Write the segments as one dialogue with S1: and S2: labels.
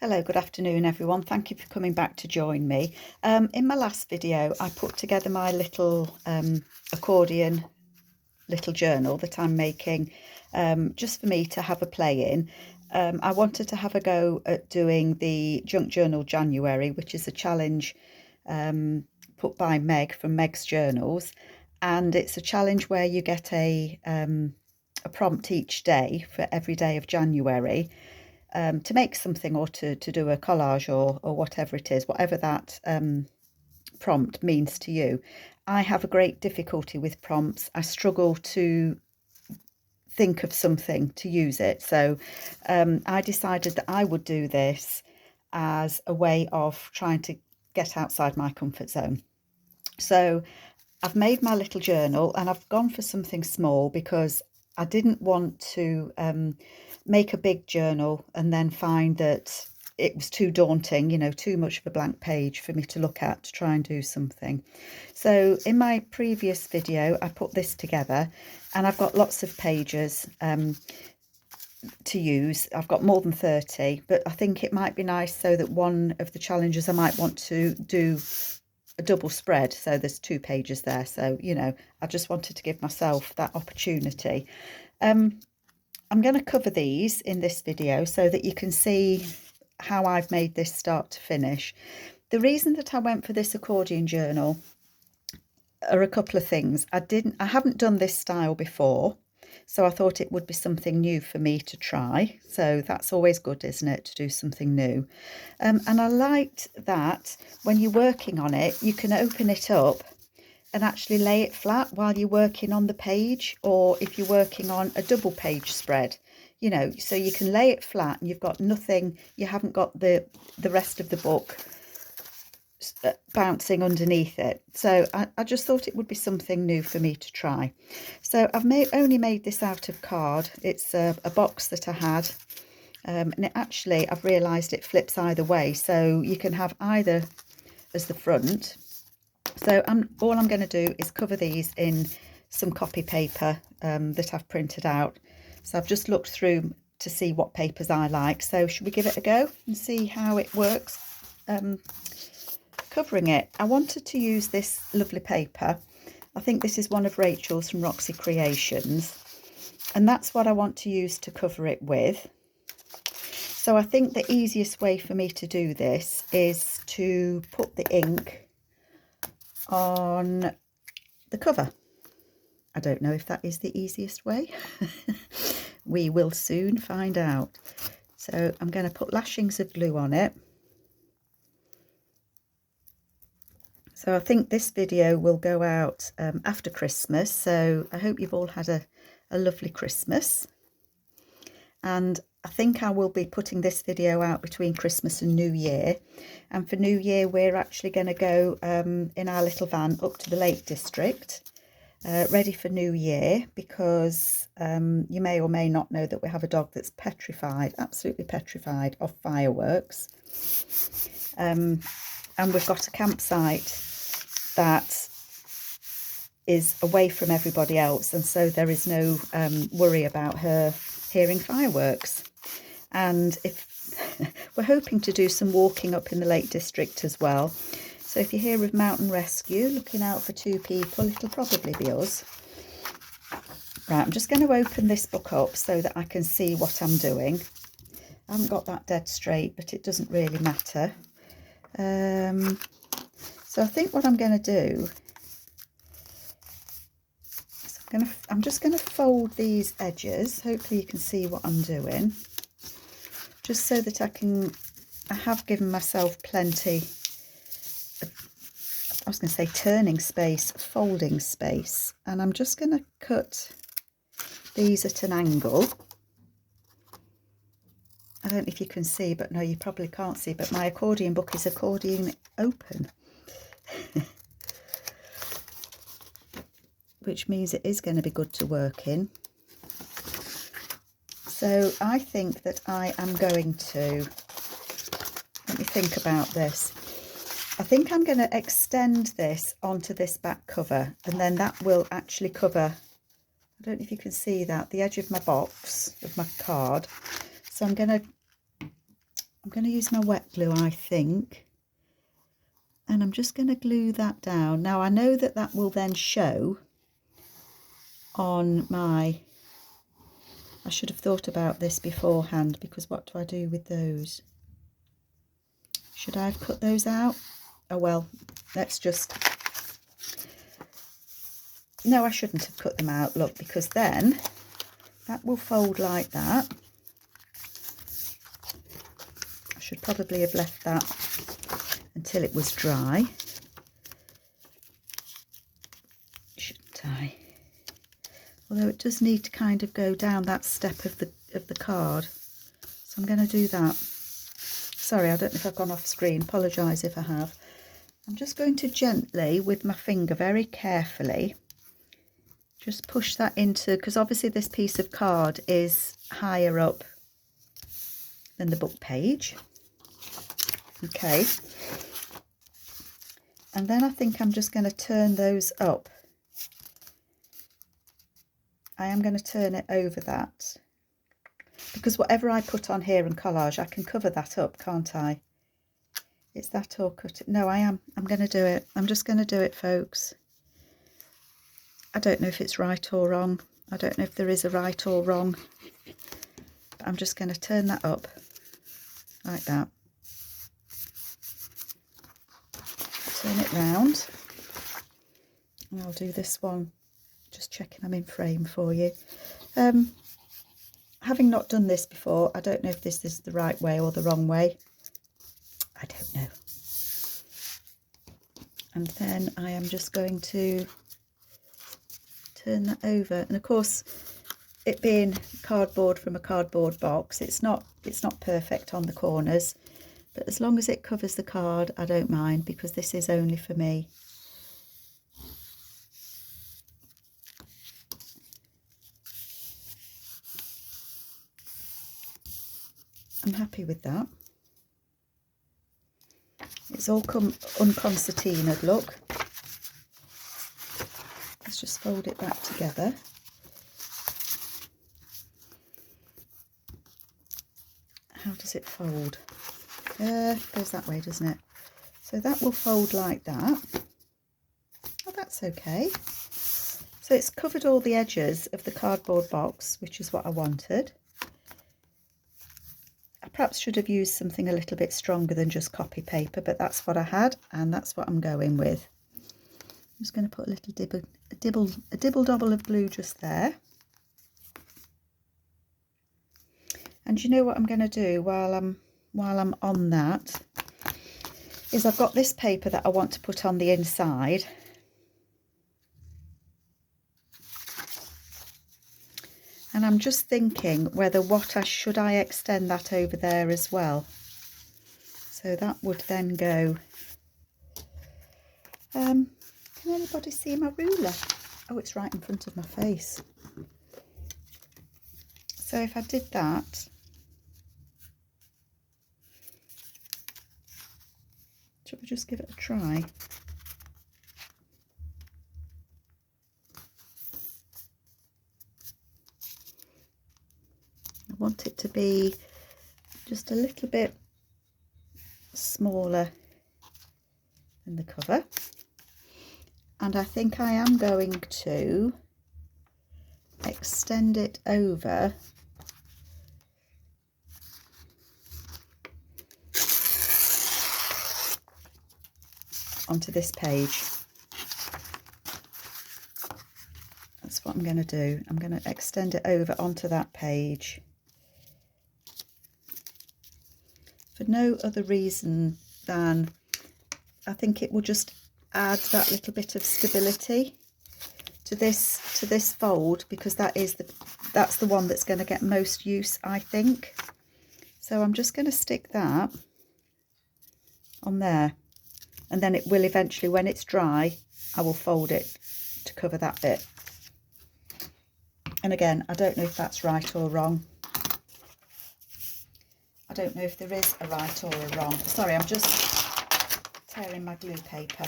S1: Hello, good afternoon everyone. Thank you for coming back to join me. In my last video I put together my little accordion little journal that I'm making just for me to have a play in. I wanted to have a go at doing the Junk Journal January, which is a challenge put by Meg from Meg's Journals, and it's a challenge where you get a prompt each day for every day of January. To make something or to do a collage or whatever it is, whatever that prompt means to you. I have a great difficulty with prompts. I struggle to think of something to use it. So I decided that I would do this as a way of trying to get outside my comfort zone. So I've made my little journal and I've gone for something small because I didn't want to make a big journal and then find that it was too daunting, too much of a blank page for me to look at to try and do something. So in my previous video, I put this together and I've got lots of pages to use. I've got more than 30, but I think it might be nice so that one of the challenges I might want to do a double spread, so there's 2 pages there. So I just wanted to give myself that opportunity. I'm going to cover these in this video so that you can see how I've made this start to finish. The reason that I went for this accordion journal are a couple of things. I haven't done this style before, so I thought it would be something new for me to try. So that's always good, isn't it, to do something new? And I liked that when you're working on it, you can open it up and actually lay it flat while you're working on the page, or if you're working on a double page spread, so you can lay it flat and you've got nothing, you haven't got the rest of the book bouncing underneath it. So I just thought it would be something new for me to try. So I've only made this out of card. It's a box that I had, and I've realised it flips either way, so you can have either as the front. So all I'm going to do is cover these in some copy paper that I've printed out. So I've just looked through to see what papers I like. So should we give it a go and see how it works covering it? I wanted to use this lovely paper. I think this is one of Rachel's from Roxy Creations, and that's what I want to use to cover it with. So I think the easiest way for me to do this is to put the ink on the cover. I don't know if that is the easiest way. We will soon find out. So I'm going to put lashings of glue on it. So I think this video will go out after Christmas, so I hope you've all had a lovely Christmas. And I think I will be putting this video out between Christmas and New Year. And for New Year, we're actually going to go in our little van up to the Lake District, ready for New Year, because you may or may not know that we have a dog that's petrified, absolutely petrified of fireworks. And we've got a campsite that is away from everybody else, and so there is no worry about her hearing fireworks. And if we're hoping to do some walking up in the Lake District as well, so if you hear of mountain rescue looking out for 2 people, it'll probably be us. Right, I'm just going to open this book up so that I can see what I'm doing. I haven't got that dead straight, but it doesn't really matter. So I think what I'm going to do is I'm just going to fold these edges. Hopefully you can see what I'm doing, just so that I have given myself plenty of, I was going to say turning space, folding space, and I'm just going to cut these at an angle. I don't know if you can see, but no, you probably can't see, but my accordion book is accordion open. Which means it is going to be good to work in. So I think that I am going to, let me think about this. I think I'm going to extend this onto this back cover, and then that will actually cover, I don't know if you can see that, the edge of my box, of my card. So I'm going to I'm going to use my wet glue, I think, and I'm just going to glue that down. Now I know that that will then show on my, I should have thought about this beforehand, because what do I do with those? Should I have cut those out? Oh well, let's just, no, I shouldn't have cut them out, look, because then that will fold like that. I should probably have left that until it was dry, shouldn't I? Although it does need to kind of go down that step of the card, so I'm going to do that. Sorry, I don't know if I've gone off screen, apologise if I have. I'm just going to gently, with my finger, very carefully, just push that into, because obviously this piece of card is higher up than the book page. Okay. And then I think I'm just going to turn those up. I am going to turn it over that, because whatever I put on here in collage, I can cover that up, can't I? It's that or cut it. No, I'm going to do it. I'm just going to do it, folks. I don't know if it's right or wrong. I don't know if there is a right or wrong. But I'm just going to turn that up like that. Turn it round. And I'll do this one. Just checking I'm in frame for you. Having not done this before, I don't know if this is the right way or the wrong way. I don't know. And then I am just going to turn that over. And of course, it being cardboard from a cardboard box, it's not perfect on the corners, but as long as it covers the card, I don't mind, because this is only for me. I'm happy with that. It's all come unconcertinaed, look. Let's just fold it back together. How does it fold? Goes that way, doesn't it? So that will fold like that. Oh, that's okay. So it's covered all the edges of the cardboard box, which is what I wanted. I perhaps should have used something a little bit stronger than just copy paper, but that's what I had, and that's what I'm going with. I'm just going to put a little dibble dobble of glue just there. And you know what I'm going to do while I'm on that is I've got this paper that I want to put on the inside. And I'm just thinking whether should I extend that over there as well. So that would then go. Can anybody see my ruler? Oh, it's right in front of my face. So if I did that, should we just give it a try? I want it to be just a little bit smaller than the cover. And I think I am going to extend it over onto this page. That's what I'm going to do. I'm going to extend it over onto that page. For no other reason than I think it will just add that little bit of stability to this fold, because that's the one that's going to get most use, I think. So I'm just going to stick that on there, and then it will eventually, when it's dry, I will fold it to cover that bit. And again, I don't know if that's right or wrong. I don't know if there is a right or a wrong. Sorry, I'm just tearing my glue paper.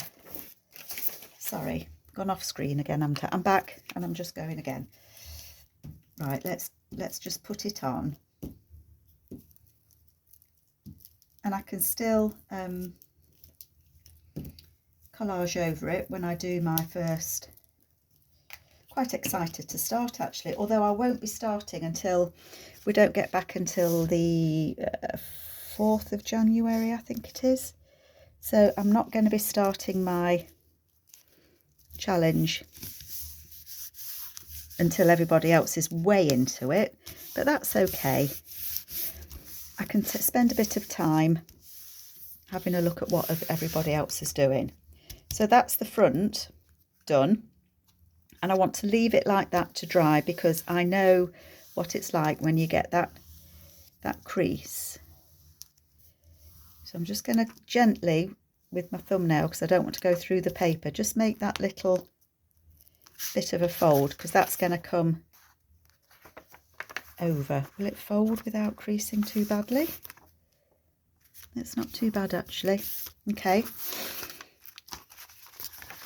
S1: Sorry, gone off screen again. I'm back and I'm just going again. Right, let's just put it on. and I can still collage over it when I do my first. Quite excited to start actually, although I won't be starting until we don't get back until the 4th of January, I think it is. So I'm not going to be starting my challenge until everybody else is way into it, but that's okay. I can spend a bit of time having a look at what everybody else is doing. So that's the front done. And I want to leave it like that to dry, because I know what it's like when you get that crease. So I'm just going to gently, with my thumbnail, because I don't want to go through the paper, just make that little bit of a fold, because that's going to come over. Will it fold without creasing too badly? It's not too bad actually. Okay.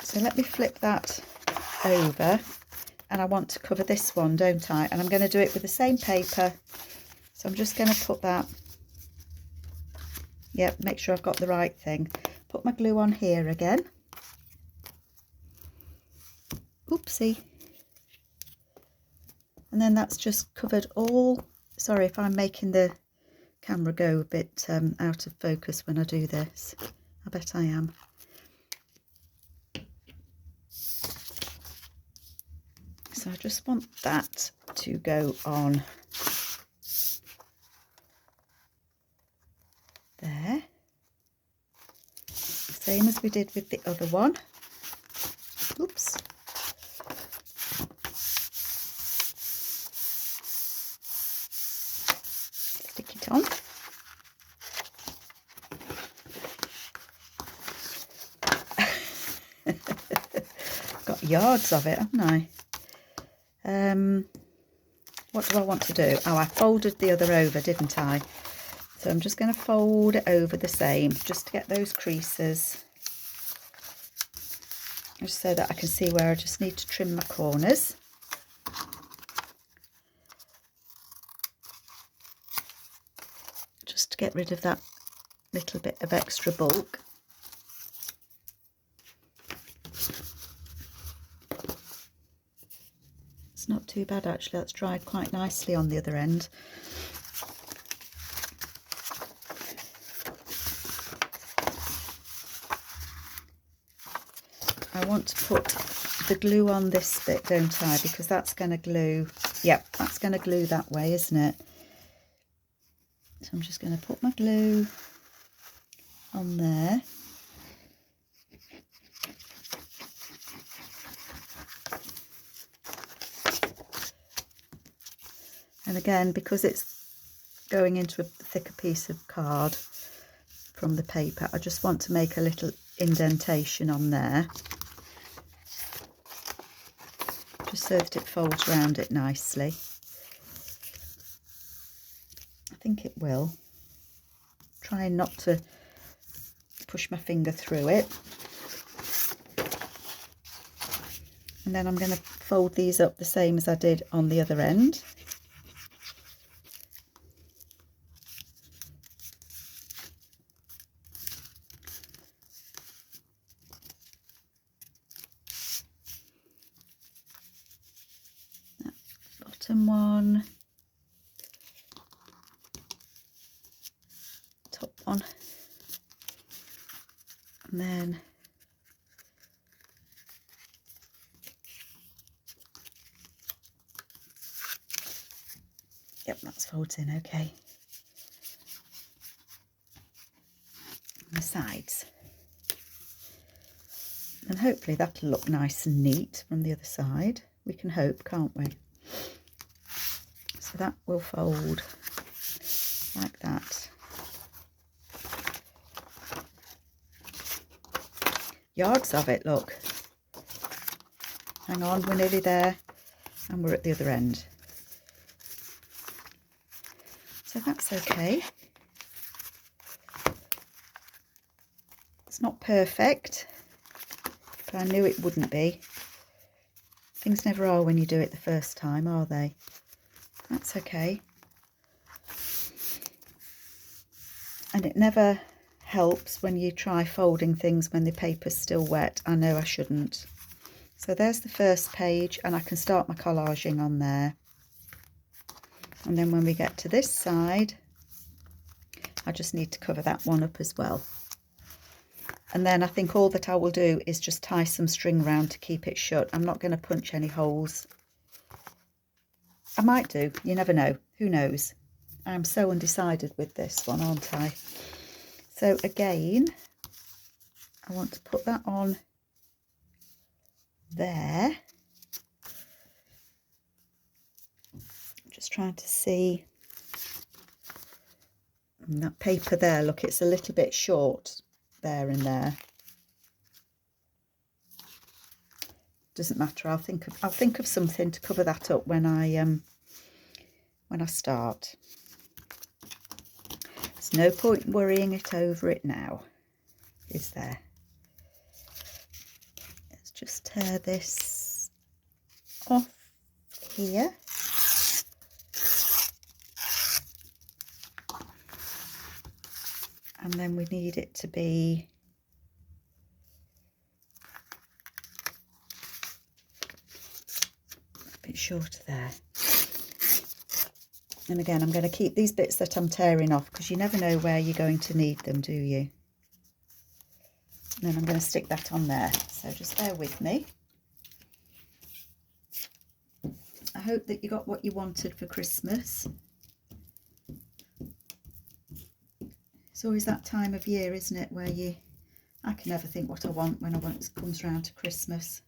S1: So let me flip that over, and I want to cover this one, don't I? And I'm going to do it with the same paper. So I'm just going to put that, yep, make sure I've got the right thing. Put my glue on here again. Oopsie. And then that's just covered all, sorry if I'm making the camera go a bit out of focus when I do this. I bet I am. So I just want that to go on there, same as we did with the other one. Oops. Stick it on. Got yards of it, haven't I? What do I want to do? Oh, I folded the other over, didn't I? So I'm just going to fold it over the same, just to get those creases, just so that I can see where I just need to trim my corners. Just to get rid of that little bit of extra bulk. It's not too bad actually, that's dried quite nicely on the other end. I want to put the glue on this bit, don't I? Because that's going to glue, yep, that's going to glue that way, isn't it? So I'm just going to put my glue on there. And again, because it's going into a thicker piece of card from the paper, I just want to make a little indentation on there, just so that it folds around it nicely. I think it will. Trying not to push my finger through it. And then I'm going to fold these up the same as I did on the other end. That bottom one, top one, and then yep, that's folds in okay. And the sides, and hopefully that'll look nice and neat from the other side. We can hope, can't we? So that will fold like that. Yards of it, look. Hang on, we're nearly there, and we're at the other end. So that's okay. It's not perfect, but I knew it wouldn't be. Things never are when you do it the first time, are they? That's okay. And it never helps when you try folding things when the paper's still wet. I know I shouldn't. So there's the first page, and I can start my collaging on there. And then when we get to this side, I just need to cover that one up as well. And then I think all that I will do is just tie some string round to keep it shut. I'm not going to punch any holes. I might do, you never know, who knows. I'm so undecided with this one, aren't I? So again, I want to put that on there. I'm just trying to see. And that paper there, look, it's a little bit short there and there. Doesn't matter. I'll think of something to cover that up when I start. There's no point worrying it over it now, is there? Let's just tear this off here. And then we need it to be a bit shorter there. And again, I'm going to keep these bits that I'm tearing off because you never know where you're going to need them, do you? And then I'm going to stick that on there. So just bear with me. I hope that you got what you wanted for Christmas. It's always that time of year, isn't it, where I can never think what I want when it comes round to Christmas.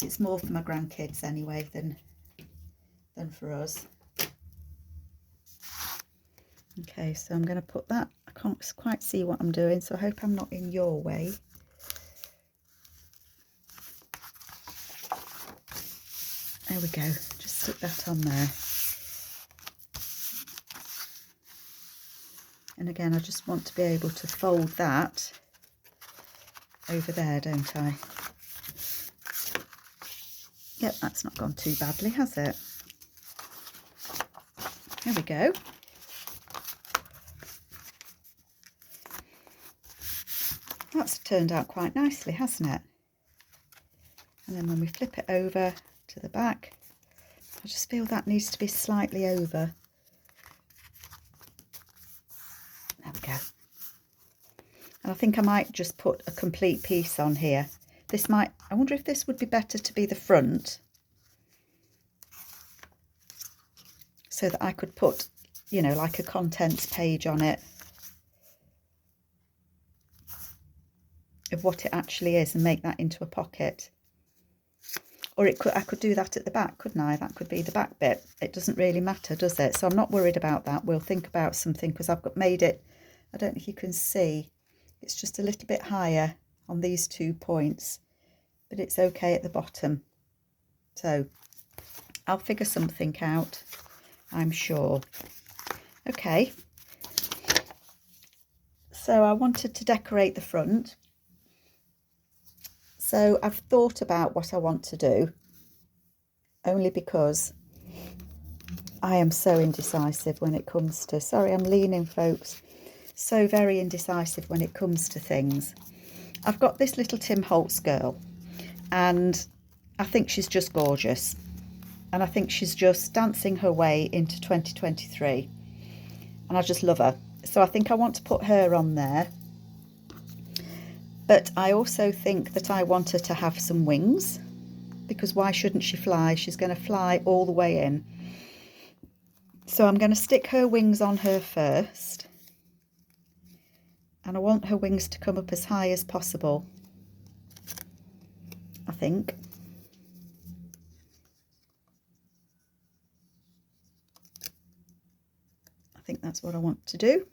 S1: It's more for my grandkids anyway than for us. Okay, so I'm going to put that. I can't quite see what I'm doing, so I hope I'm not in your way. There we go. Just stick that on there. And again, I just want to be able to fold that over there, don't I? Yep, that's not gone too badly, has it? There we go. That's turned out quite nicely, hasn't it? And then when we flip it over to the back, I just feel that needs to be slightly over. There we go. And I think I might just put a complete piece on here. I wonder if this would be better to be the front, so that I could put, you know, like a contents page on it of what it actually is and make that into a pocket. Or I could do that at the back, couldn't I? That could be the back bit. It doesn't really matter, does it? So I'm not worried about that. We'll think about something, because I've made it, I don't know if you can see, it's just a little bit higher on these 2 points, but it's okay at the bottom. So I'll figure something out, I'm sure. Okay, so I wanted to decorate the front. So I've thought about what I want to do, only because I am so indecisive when it comes to, sorry, I'm leaning, folks, so very indecisive when it comes to things. I've got this little Tim Holtz girl, and I think she's just gorgeous, and I think she's just dancing her way into 2023, and I just love her. So I think I want to put her on there, but I also think that I want her to have some wings, because why shouldn't she fly? She's going to fly all the way in. So I'm going to stick her wings on her first, and I want her wings to come up as high as possible, I think. I think that's what I want to do.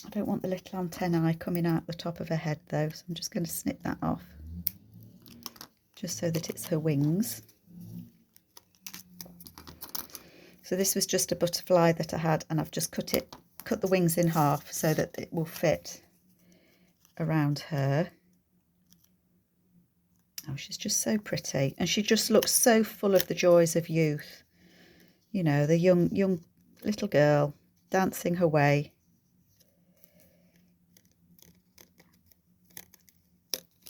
S1: I don't want the little antennae coming out the top of her head though, so I'm just going to snip that off, just so that it's her wings. So this was just a butterfly that I had, and I've just cut the wings in half so that it will fit around her. Oh, she's just so pretty, and she just looks so full of the joys of youth. You know, the young little girl dancing her way.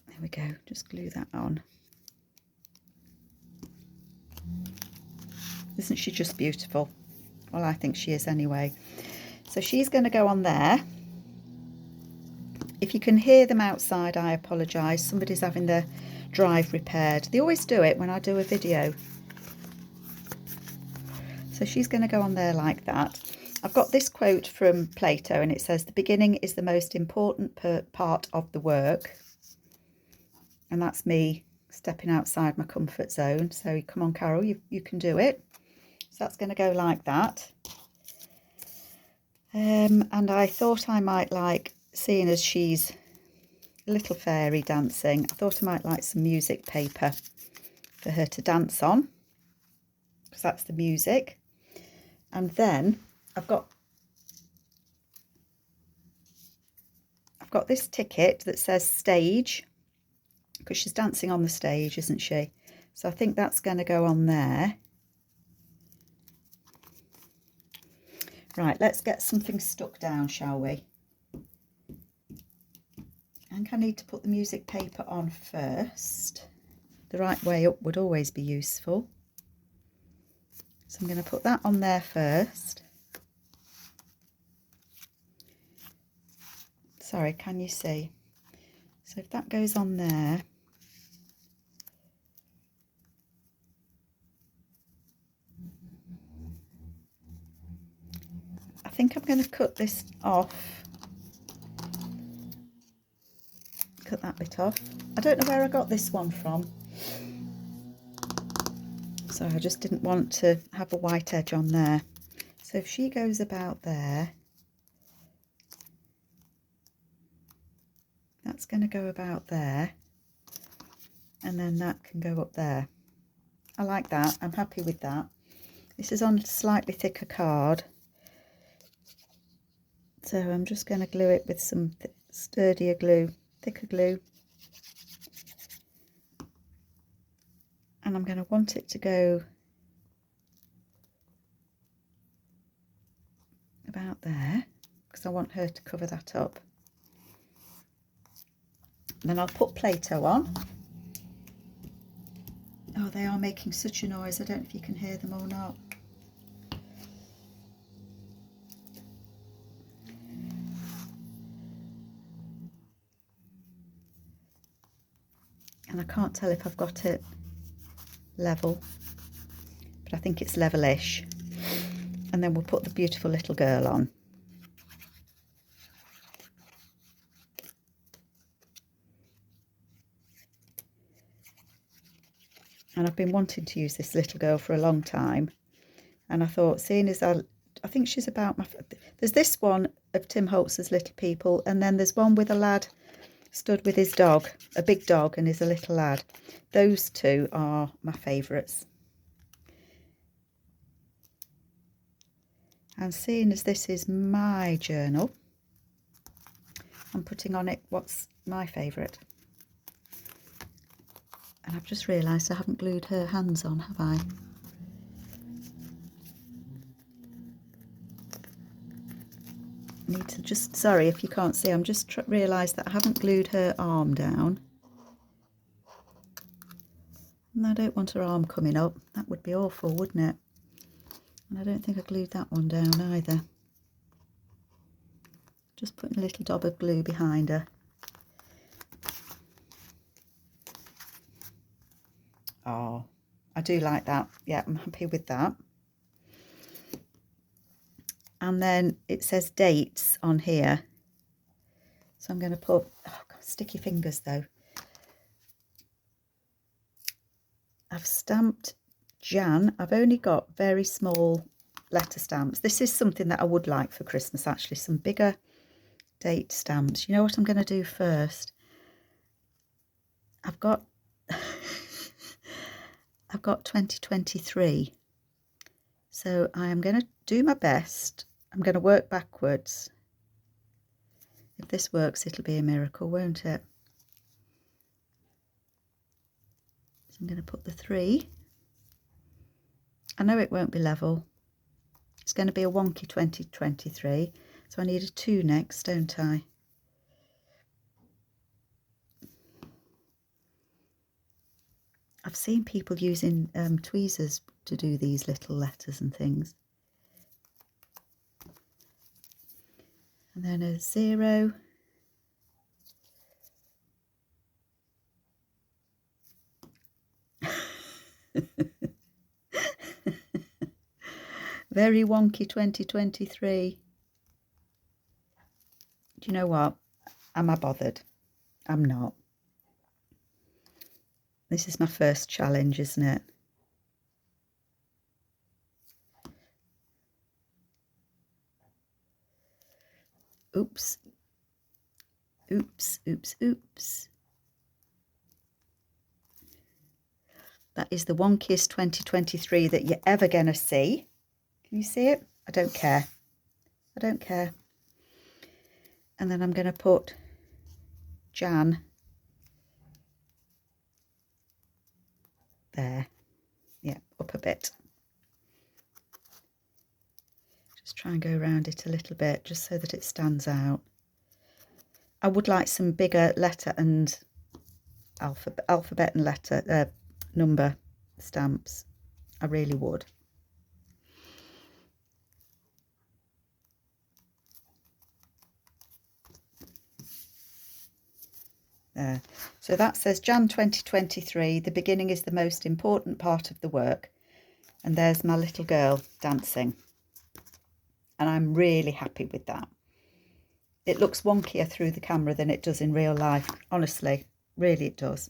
S1: There we go, just glue that on. Isn't she just beautiful? Well, I think she is anyway. So she's going to go on there. If you can hear them outside, I apologise. Somebody's having their drive repaired. They always do it when I do a video. So she's going to go on there like that. I've got this quote from Plato, and it says, "The beginning is the most important part of the work." And that's me stepping outside my comfort zone. So come on, Carol, you can do it. So that's going to go like that. And I thought I might like, seeing as she's a little fairy dancing, I thought I might like some music paper for her to dance on, because that's the music. And then I've got this ticket that says stage, because she's dancing on the stage, isn't she? So I think that's going to go on there. Right, let's get something stuck down, shall we? I think I need to put the music paper on first. The right way up would always be useful. So I'm going to put that on there first. Sorry, can you see? So if that goes on there, I think I'm going to cut this off. Cut that bit off. I don't know where I got this one from. So I just didn't want to have a white edge on there. So if she goes about there, that's going to go about there. And then that can go up there. I like that. I'm happy with that. This is on slightly thicker card. So I'm just going to glue it with some sturdier glue, thicker glue. And I'm going to want it to go about there, because I want her to cover that up. And then I'll put Play-Doh on. Oh, they are making such a noise. I don't know if you can hear them or not. And I can't tell if I've got it level, but I think it's level-ish. And then we'll put the beautiful little girl on. And I've been wanting to use this little girl for a long time. And I thought, seeing as I think she's about my... There's this one of Tim Holtz's Little People, and then there's one with a lad stood with his dog, a big dog, and is a little lad. Those two are my favourites. And seeing as this is my journal, I'm putting on it what's my favourite. And I've just realised I haven't glued her hands on, have I? Need to just, sorry if you can't see, I'm just realised that I haven't glued her arm down. And I don't want her arm coming up. That would be awful, wouldn't it? And I don't think I glued that one down either. Just putting a little dab of glue behind her. Oh, I do like that. Yeah, I'm happy with that. And then it says dates on here. So I'm going to put, oh God, sticky fingers though. I've stamped Jan. I've only got very small letter stamps. This is something that I would like for Christmas actually, some bigger date stamps. You know what I'm going to do first? I've got I've got 2023. So I am going to do my best. I'm going to work backwards. If this works, it'll be a miracle, won't it? So I'm going to put the 3. I know it won't be level. It's going to be a wonky 2023. So I need a 2 next, don't I? I've seen people using tweezers to do these little letters and things. And then a 0. Very wonky 2023. Do you know what? Am I bothered? I'm not. This is my first challenge, isn't it? Oops. Oops, oops, oops. That is the wonkiest 2023 that you're ever going to see. Can you see it? I don't care. I don't care. And then I'm going to put Jan there. Yeah, up a bit. Just try and go around it a little bit just so that it stands out. I would like some bigger letter and alphabet and letter number stamps. I really would. There. So that says Jan 2023. The beginning is the most important part of the work. And there's my little girl dancing. And I'm really happy with that. It looks wonkier through the camera than it does in real life. Honestly, really it does.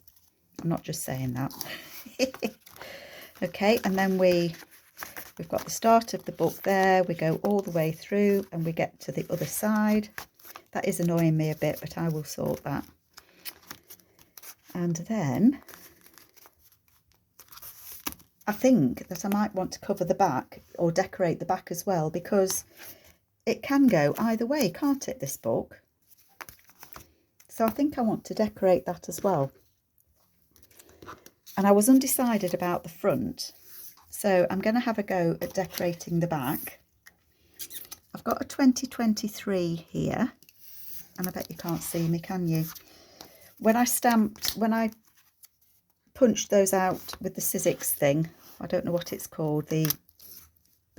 S1: I'm not just saying that. Okay, and then we've got the start of the book there. We go all the way through and we get to the other side. That is annoying me a bit, but I will sort that. And then I think that I might want to cover the back or decorate the back as well, because it can go either way, can't it, this book? So I think I want to decorate that as well. And I was undecided about the front, so I'm going to have a go at decorating the back. I've got a 2023 here, and I bet you can't see me, can you? When I punched those out with the Sizzix thing, I don't know what it's called, the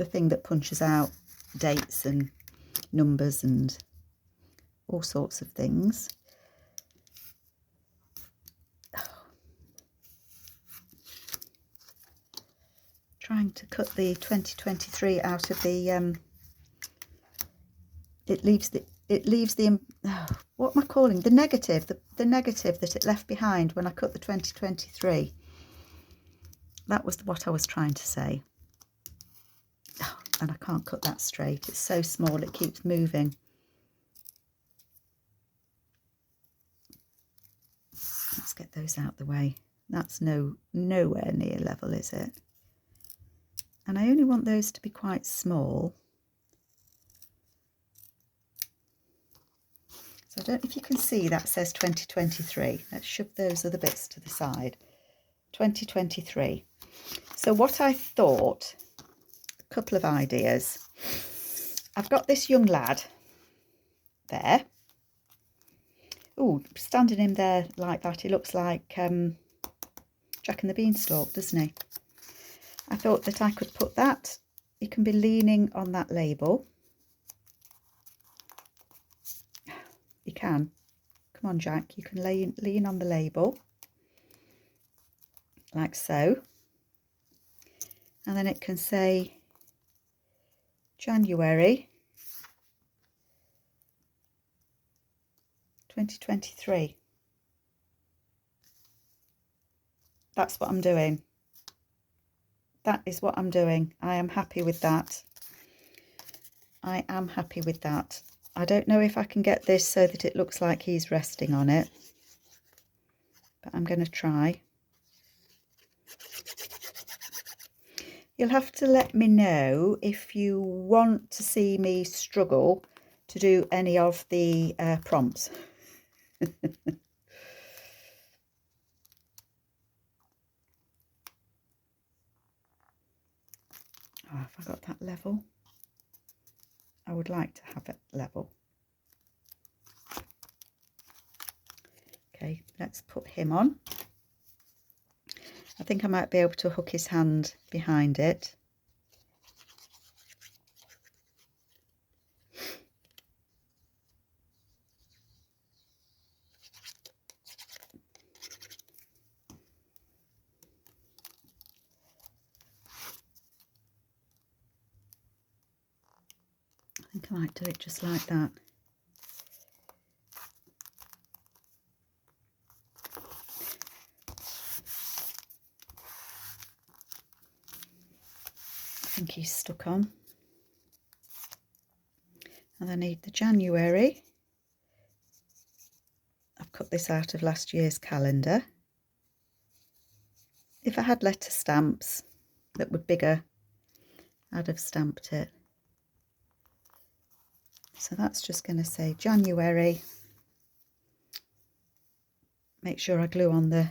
S1: thing that punches out dates and numbers and all sorts of things. Trying to cut the 2023 out of the it leaves the what am I calling, the negative, the negative that it left behind when I cut the 2023. That was what I was trying to say. Oh, and I can't cut that straight. It's so small, it keeps moving. Let's get those out the way. That's nowhere near level, is it? And I only want those to be quite small. So I don't know if you can see that says 2023. Let's shove those other bits to the side. 2023. So what I thought, a couple of ideas. I've got this young lad there. Oh, standing him there like that, he looks like Jack and the Beanstalk, doesn't he? I thought that I could put that. He can be leaning on that label. You can. Come on, Jack. You can lean on the label. Like so. And then it can say January 2023. That's what I'm doing. That is what I'm doing. I am happy with that. I am happy with that. I don't know if I can get this so that it looks like he's resting on it, but I'm going to try. You'll have to let me know if you want to see me struggle to do any of the prompts. Oh, have I got that level? I would like to have it level. Okay, let's put him on. I think I might be able to hook his hand behind it. I think I might do it just like that. I think he's stuck on. And I need the January. I've cut this out of last year's calendar. If I had letter stamps that were bigger, I'd have stamped it. So that's just going to say January. Make sure I glue on the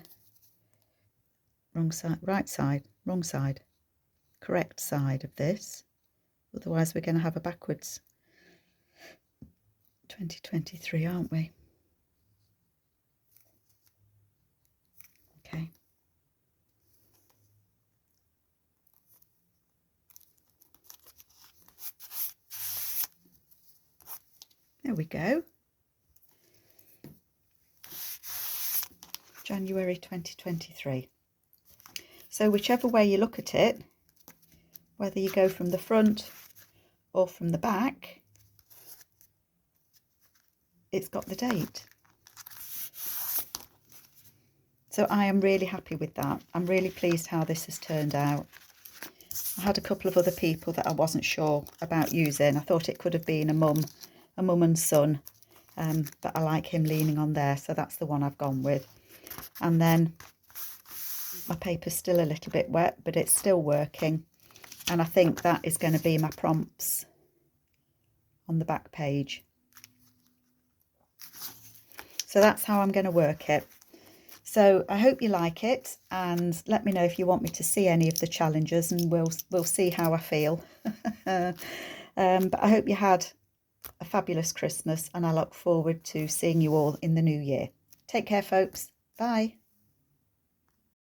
S1: wrong side, right side, wrong side, correct side of this. Otherwise we're going to have a backwards 2023, aren't we? Okay. There we go. January 2023. So whichever way you look at it, whether you go from the front or from the back, it's got the date. So I am really happy with that. I'm really pleased how this has turned out. I had a couple of other people that I wasn't sure about using. I thought it could have been a mum and son, but I like him leaning on there, so that's the one I've gone with. And then my paper's still a little bit wet, but it's still working. And I think that is going to be my prompts on the back page. So that's how I'm going to work it. So I hope you like it, and let me know if you want me to see any of the challenges, and we'll see how I feel. But I hope you had a fabulous Christmas, and I look forward to seeing you all in the new year. Take care, folks. Bye.